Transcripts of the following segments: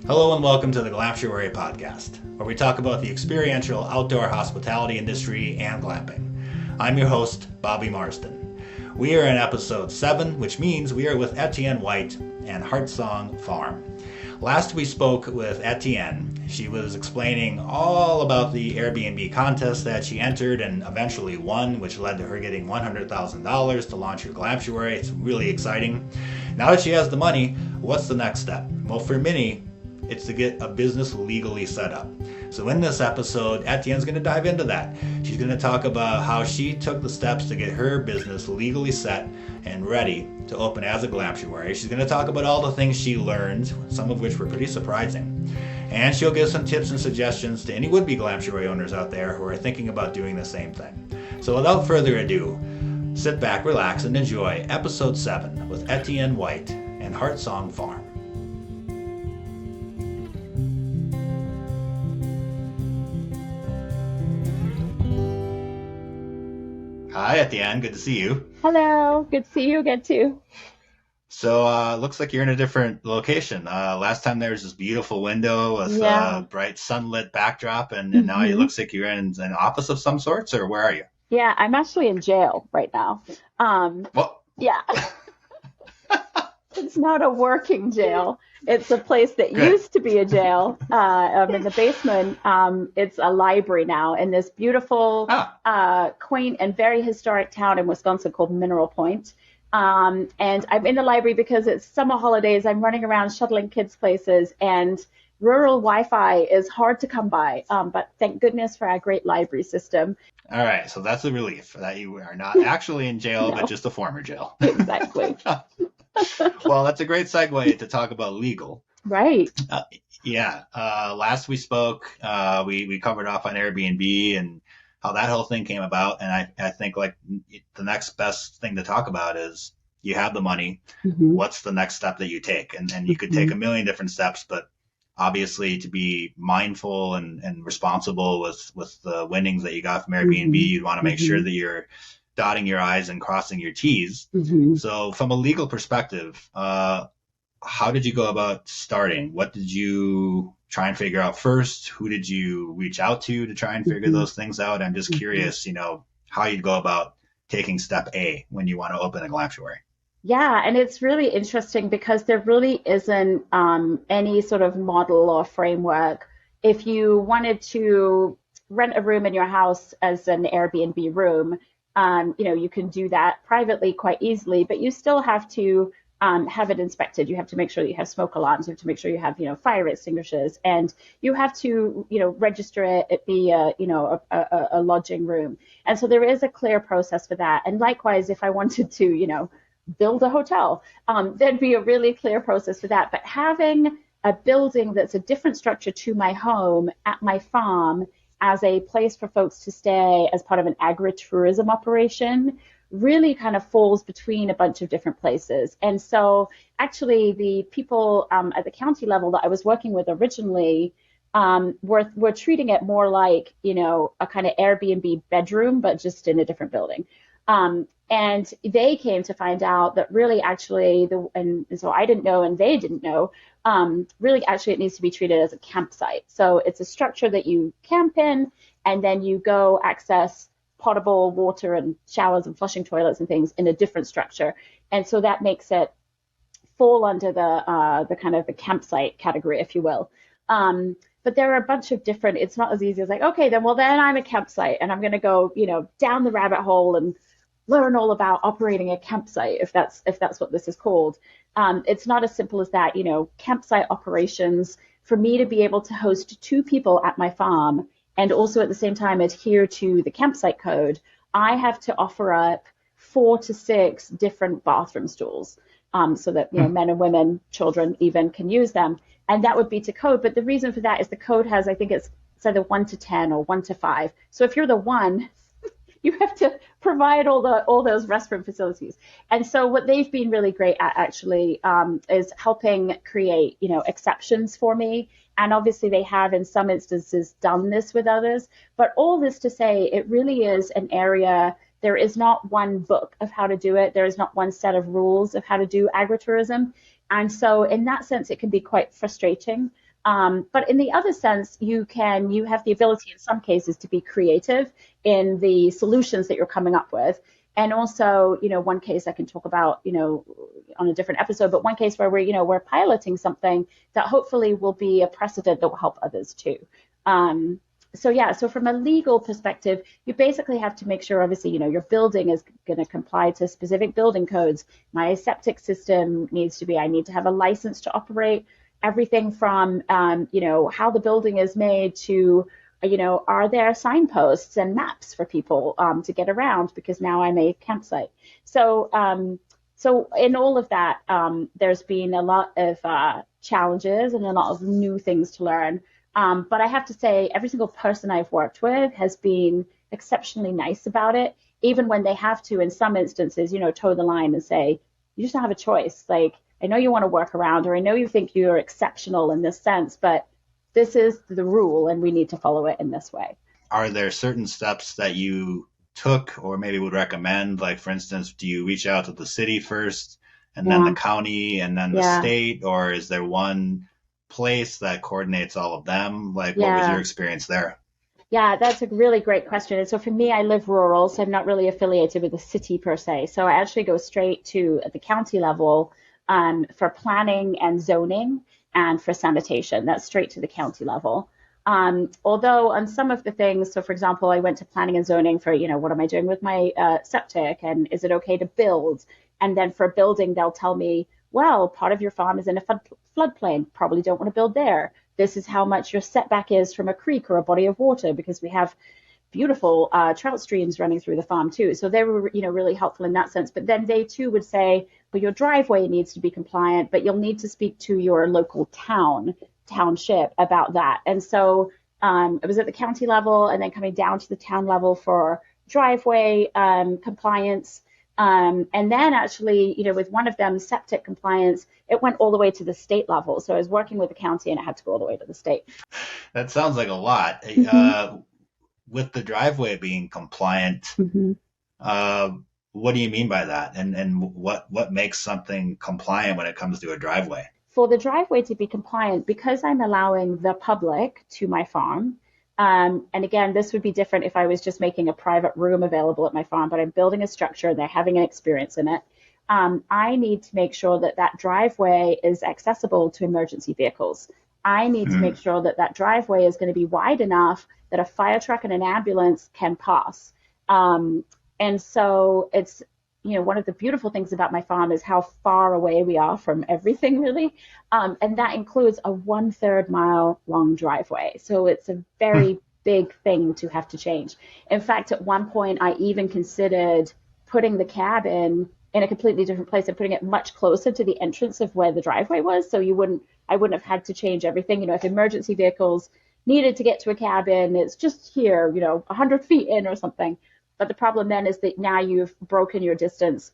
Hello and welcome to the Glamptuary Podcast, where we talk about the experiential outdoor hospitality industry and glamping. I'm your host, Bobby Marsden. We are in episode 7, which means we are with Etienne White and Heartsong Farm. Last we spoke with Etienne, she was explaining all about the Airbnb contest that she entered and eventually won, which led to her getting $100,000 to launch her Glamptuary. It's really exciting. Now that she has the money, what's the next step? Well, for many, it's to get a business legally set up. So in this episode, Etienne's going to dive into that. She's going to talk about how she took the steps to get her business legally set and ready to open as a Glamptuary. She's going to talk about all the things she learned, some of which were pretty surprising. And she'll give some tips and suggestions to any would-be Glamptuary owners out there who are thinking about doing the same thing. So without further ado, sit back, relax, and enjoy episode 7 with Etienne White and Heartsong Farm. Hi, Etienne. Good to see you. Hello. Good to see you again, too. So, looks like you're in a different location. Last time there was this beautiful window with a bright sunlit backdrop, and now it looks like you're in an office of some sorts, or where are you? Yeah, I'm actually in jail right now. What? Yeah. It's not a working jail. It's a place that used to be a jail. In the basement, it's a library now in this beautiful, quaint, and very historic town in Wisconsin called Mineral Point. And I'm in the library because it's summer holidays. I'm running around shuttling kids places, and rural Wi-Fi is hard to come by. But thank goodness for our great library system. All right, so that's a relief that you are not actually in jail, but just a former jail. Exactly. Well, that's a great segue to talk about legal. Right. Last we spoke, we covered off on Airbnb and how that whole thing came about. And I think like the next best thing to talk about is you have the money. What's the next step that you take? And you could take a million different steps, but obviously to be mindful and responsible with the winnings that you got from Airbnb, you'd want to make sure that you're dotting your I's and crossing your T's. So from a legal perspective, how did you go about starting? What did you try and figure out first? Who did you reach out to try and figure those things out? I'm just curious, how you'd go about taking step A when you want to open a Glamptuary. Yeah, and it's really interesting because there really isn't any sort of model or framework. If you wanted to rent a room in your house as an Airbnb room, you can do that privately quite easily, but you still have to have it inspected. You have to make sure that you have smoke alarms. You have to make sure you have, fire extinguishers, and you have to, register it be a lodging room. And so there is a clear process for that. And likewise, if I wanted to, build a hotel, there'd be a really clear process for that. But having a building that's a different structure to my home at my farm as a place for folks to stay as part of an agritourism operation really kind of falls between a bunch of different places. And so actually the people at the county level that I was working with originally were treating it more like, a kind of Airbnb bedroom, but just in a different building. And they came to find out that really actually, and so I didn't know and they didn't know, really actually it needs to be treated as a campsite. So it's a structure that you camp in, and then you go access potable water and showers and flushing toilets and things in a different structure. And so that makes it fall under the kind of the campsite category, if you will. But there are a bunch of different, it's not as easy as like, okay, then I'm a campsite and I'm going to go, down the rabbit hole and learn all about operating a campsite, if that's what this is called. It's not as simple as that. Campsite operations, for me to be able to host 2 people at my farm and also at the same time adhere to the campsite code, I have to offer up 4 to 6 different bathroom stalls, so that men and women, children even can use them. And that would be to code. But the reason for that is the code has, I think it's either 1 to 10 or 1 to 5. So if you're the 1, you have to provide all those restroom facilities. And so what they've been really great at actually is helping create, exceptions for me. And obviously they have in some instances done this with others. But all this to say, it really is an area, there is not one book of how to do it. There is not one set of rules of how to do agritourism. And so in that sense, it can be quite frustrating But in the other sense, you have the ability in some cases to be creative in the solutions that you're coming up with. And also, one case I can talk about, on a different episode, but one case where we're piloting something that hopefully will be a precedent that will help others too. So from a legal perspective, you basically have to make sure, obviously, your building is going to comply to specific building codes. My septic system I need to have a license to operate. Everything from, how the building is made to, are there signposts and maps for people to get around, because now I'm a campsite. So in all of that, there's been a lot of challenges and a lot of new things to learn. But I have to say, every single person I've worked with has been exceptionally nice about it, even when they have to, in some instances, toe the line and say, you just don't have a choice. Like, I know you want to work around, or I know you think you're exceptional in this sense, but this is the rule and we need to follow it in this way. Are there certain steps that you took or maybe would recommend? Like, for instance, do you reach out to the city first and then the county and then the state, or is there one place that coordinates all of them? Like, what was your experience there? Yeah, that's a really great question. And so for me, I live rural, so I'm not really affiliated with the city per se. So I actually go straight to the county level for planning and zoning and for sanitation. That's straight to the county level. Although on some of the things, so for example, I went to planning and zoning for, what am I doing with my septic, and is it okay to build? And then for building, they'll tell me, well, part of your farm is in a floodplain, probably don't want to build there. This is how much your setback is from a creek or a body of water, because we have beautiful trout streams running through the farm too. So they were, really helpful in that sense. But then they too would say, well, your driveway needs to be compliant, but you'll need to speak to your local township about that. And so it was at the county level and then coming down to the town level for driveway compliance. And then actually, with one of them, septic compliance, it went all the way to the state level. So I was working with the county and it had to go all the way to the state. That sounds like a lot. With the driveway being compliant, what do you mean by that? And what makes something compliant when it comes to a driveway? For the driveway to be compliant, because I'm allowing the public to my farm, and again, this would be different if I was just making a private room available at my farm, but I'm building a structure and they're having an experience in it. I need to make sure that that driveway is accessible to emergency vehicles. I need to make sure that that driveway is going to be wide enough that a fire truck and an ambulance can pass. And so it's, one of the beautiful things about my farm is how far away we are from everything, really. And that includes a 1/3 mile long driveway. So it's a very big thing to have to change. In fact, at one point, I even considered putting the cabin in a completely different place and putting it much closer to the entrance of where the driveway was. So I wouldn't have had to change everything. If emergency vehicles needed to get to a cabin, it's just here, 100 feet in or something. But the problem then is that now you've broken your distance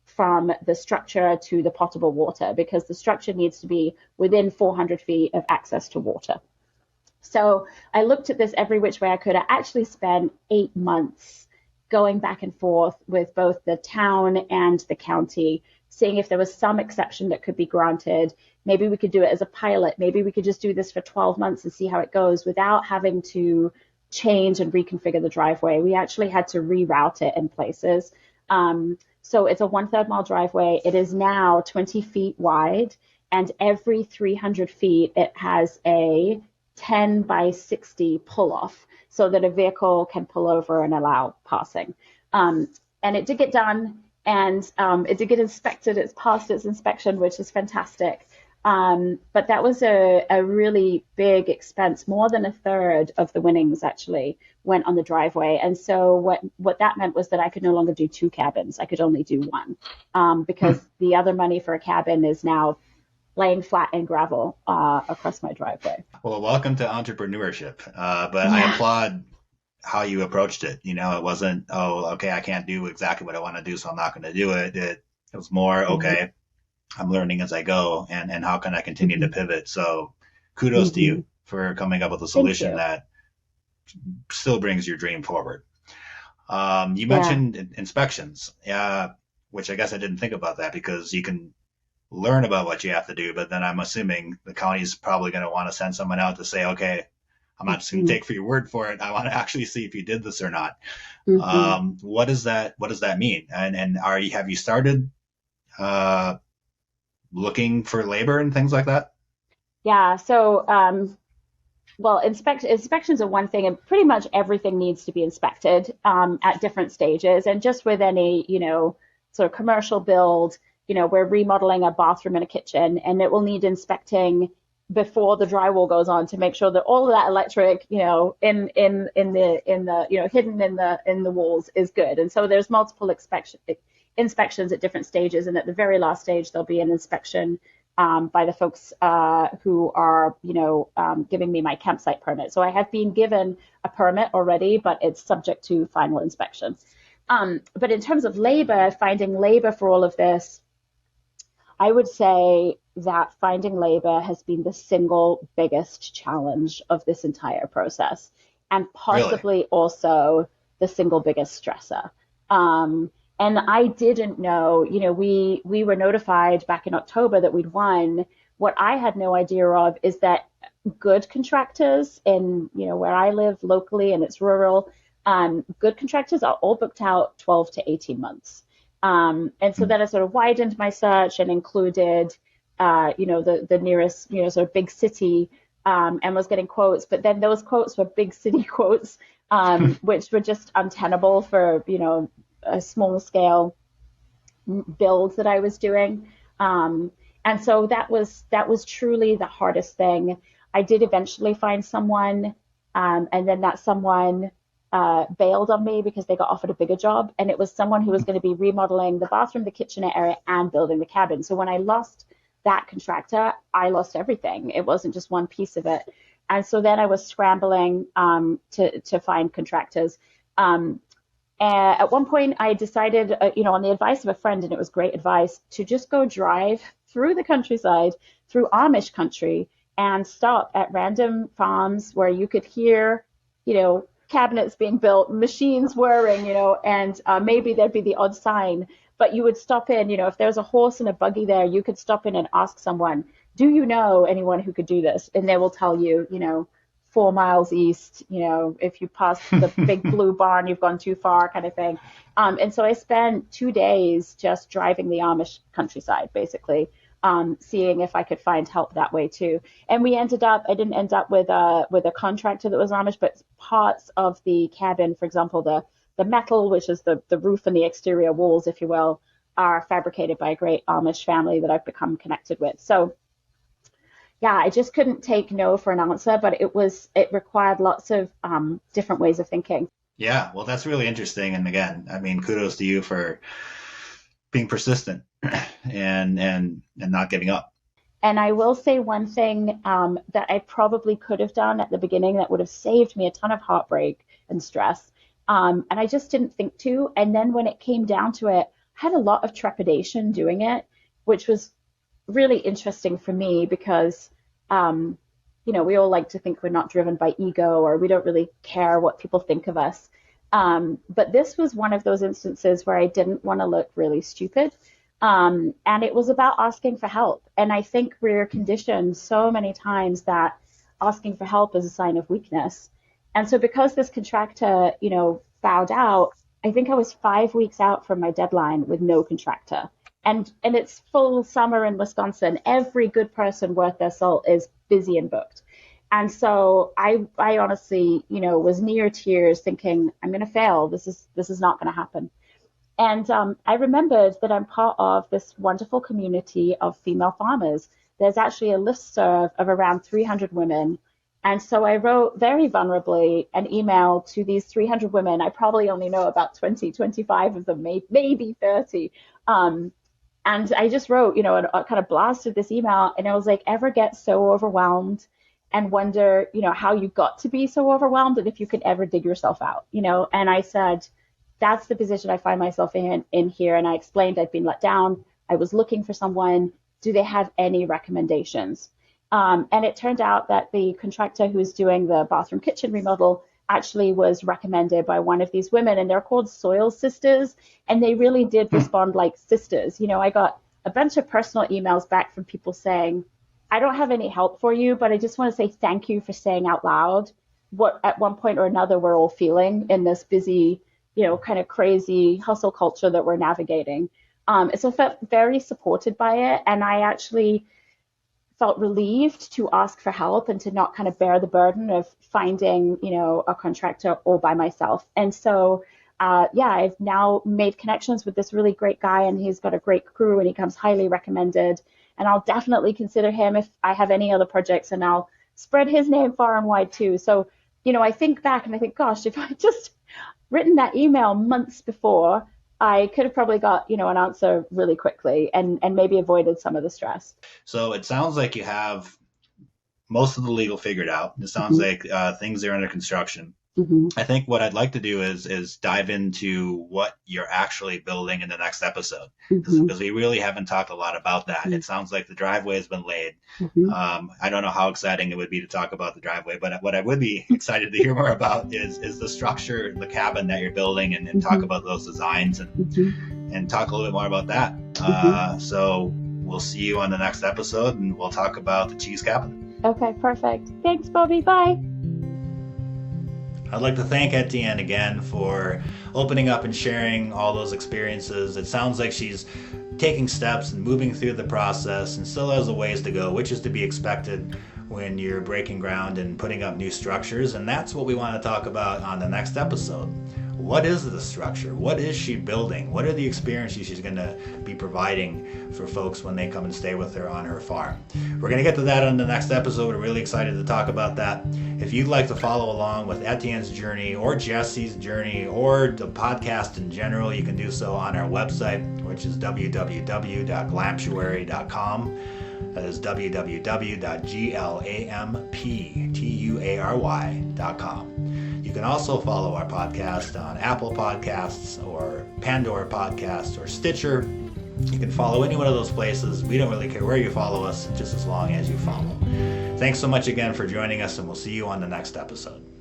from the structure to the potable water, because the structure needs to be within 400 feet of access to water. So I looked at this every which way I could. I actually spent 8 months going back and forth with both the town and the county, seeing if there was some exception that could be granted. Maybe we could do it as a pilot. Maybe we could just do this for 12 months and see how it goes without having to change and reconfigure the driveway. We actually had to reroute it in places. So it's a 1/3 mile driveway. It is now 20 feet wide, and every 300 feet it has a 10 by 60 pull off so that a vehicle can pull over and allow passing. And it did get done, and it did get inspected. It's passed its inspection, which is fantastic. But that was a really big expense. More than 1/3 of the winnings actually went on the driveway. And so what that meant was that I could no longer do 2 cabins. I could only do 1 because the other money for a cabin is now laying flat in gravel across my driveway. Well, welcome to entrepreneurship. But I applaud how you approached it. It wasn't, oh, okay, I can't do exactly what I want to do, so I'm not going to do it. It was more, okay, I'm learning as I go, and how can I continue to pivot? So kudos to you for coming up with a solution that still brings your dream forward. You mentioned inspections, which I guess I didn't think about that, because you can learn about what you have to do, but then I'm assuming the county's probably going to want to send someone out to say, okay, I'm not just going to take for your word for it. I want to actually see if you did this or not. Mm-hmm. What does that mean? And have you started looking for labor and things like that? Yeah. So, well, inspections are one thing, and pretty much everything needs to be inspected at different stages. And just with any, sort of commercial build, we're remodeling a bathroom and a kitchen, and it will need inspecting before the drywall goes on to make sure that all of that electric, hidden in the walls is good. And so there's multiple inspections at different stages, and at the very last stage there'll be an inspection by the folks who are, giving me my campsite permit. So I have been given a permit already, but it's subject to final inspection. But in terms of labor, finding labor for all of this, I would say that finding labor has been the single biggest challenge of this entire process, and Really? possibly also the single biggest stressor. And I didn't know, we were notified back in October that we'd won. What I had no idea of is that good contractors in, where I live locally, and it's rural, good contractors are all booked out 12 to 18 months. And so then I sort of widened my search and included, the nearest, sort of big city, and was getting quotes. But then those quotes were big city quotes, which were just untenable for, a small scale build that I was doing. And so that was truly the hardest thing. I did eventually find someone, and then that someone bailed on me because they got offered a bigger job, and it was someone who was going to be remodeling the bathroom, the kitchenette area, and building the cabin. So when I lost that contractor, I lost everything. It wasn't just one piece of it. And so then I was scrambling to find contractors. At one point, I decided, on the advice of a friend, and it was great advice, to just go drive through the countryside, through Amish country, and stop at random farms where you could hear, cabinets being built, machines whirring, and maybe there'd be the odd sign. But you would stop in, if there's a horse and a buggy there, you could stop in and ask someone, do you know anyone who could do this? And they will tell you, 4 miles east, if you pass the big blue barn, you've gone too far, kind of thing. And so I spent 2 days just driving the Amish countryside, basically, seeing if I could find help that way too. And I didn't end up with a contractor that was Amish, but parts of the cabin, for example, the metal, which is the roof and the exterior walls, if you will, are fabricated by a great Amish family that I've become connected with. So yeah, I just couldn't take no for an answer, but it required lots of different ways of thinking. Yeah, well, that's really interesting. And again, I mean, kudos to you for being persistent and not giving up. And I will say one thing that I probably could have done at the beginning that would have saved me a ton of heartbreak and stress. And I just didn't think to. And then when it came down to it, I had a lot of trepidation doing it, which was really interesting for me because, we all like to think we're not driven by ego or we don't really care what people think of us. But this was one of those instances where I didn't want to look really stupid. And it was about asking for help. And I think we're conditioned so many times that asking for help is a sign of weakness. And so because this contractor, bowed out, I think I was 5 weeks out from my deadline with no contractor. And it's full summer in Wisconsin. Every good person worth their salt is busy and booked. And so I honestly, was near tears thinking, I'm going to fail. This is not going to happen. And I remembered that I'm part of this wonderful community of female farmers. There's actually a listserv of around 300 women. And so I wrote very vulnerably an email to these 300 women. I probably only know about 20, 25 of them, maybe 30. And I just wrote, and I kind of blasted this email. And I was like, ever get so overwhelmed and wonder, how you got to be so overwhelmed and if you could ever dig yourself out, And I said, that's the position I find myself in here. And I explained I'd been let down. I was looking for someone. Do they have any recommendations? And it turned out that the contractor who's doing the bathroom kitchen remodel actually was recommended by one of these women, and they're called Soil Sisters. And they really did respond like sisters. I got a bunch of personal emails back from people saying, I don't have any help for you, but I just want to say thank you for saying out loud what at one point or another we're all feeling in this busy, kind of crazy hustle culture that we're navigating. So I felt very supported by it, and I actually felt relieved to ask for help and to not kind of bear the burden of finding, a contractor all by myself. And so, I've now made connections with this really great guy, and he's got a great crew, and he comes highly recommended. And I'll definitely consider him if I have any other projects, and I'll spread his name far and wide too. So, I think back and I think, gosh, if I just written that email months before, I could have probably got, an answer really quickly and maybe avoided some of the stress. So it sounds like you have most of the legal figured out. It sounds like things are under construction. I think what I'd like to do is dive into what you're actually building in the next episode, because we really haven't talked a lot about that. It sounds like the driveway has been laid. I don't know how exciting it would be to talk about the driveway, but what I would be excited to hear more about is the structure, the cabin that you're building, and talk about those designs and talk a little bit more about that. So we'll see you on the next episode, and we'll talk about the cheese cabin. Okay, perfect. Thanks, Bobby. Bye. I'd like to thank Etienne again for opening up and sharing all those experiences. It sounds like she's taking steps and moving through the process and still has a ways to go, which is to be expected when you're breaking ground and putting up new structures. And that's what we want to talk about on the next episode. What is the structure? What is she building? What are the experiences she's going to be providing for folks when they come and stay with her on her farm? We're going to get to that on the next episode. We're really excited to talk about that. If you'd like to follow along with Etienne's journey or Jesse's journey or the podcast in general, you can do so on our website, which is www.glamptuary.com. That is www.glamptuary.com. You can also follow our podcast on Apple Podcasts or Pandora Podcasts or Stitcher. You can follow any one of those places. We don't really care where you follow us, just as long as you follow. Thanks so much again for joining us, and we'll see you on the next episode.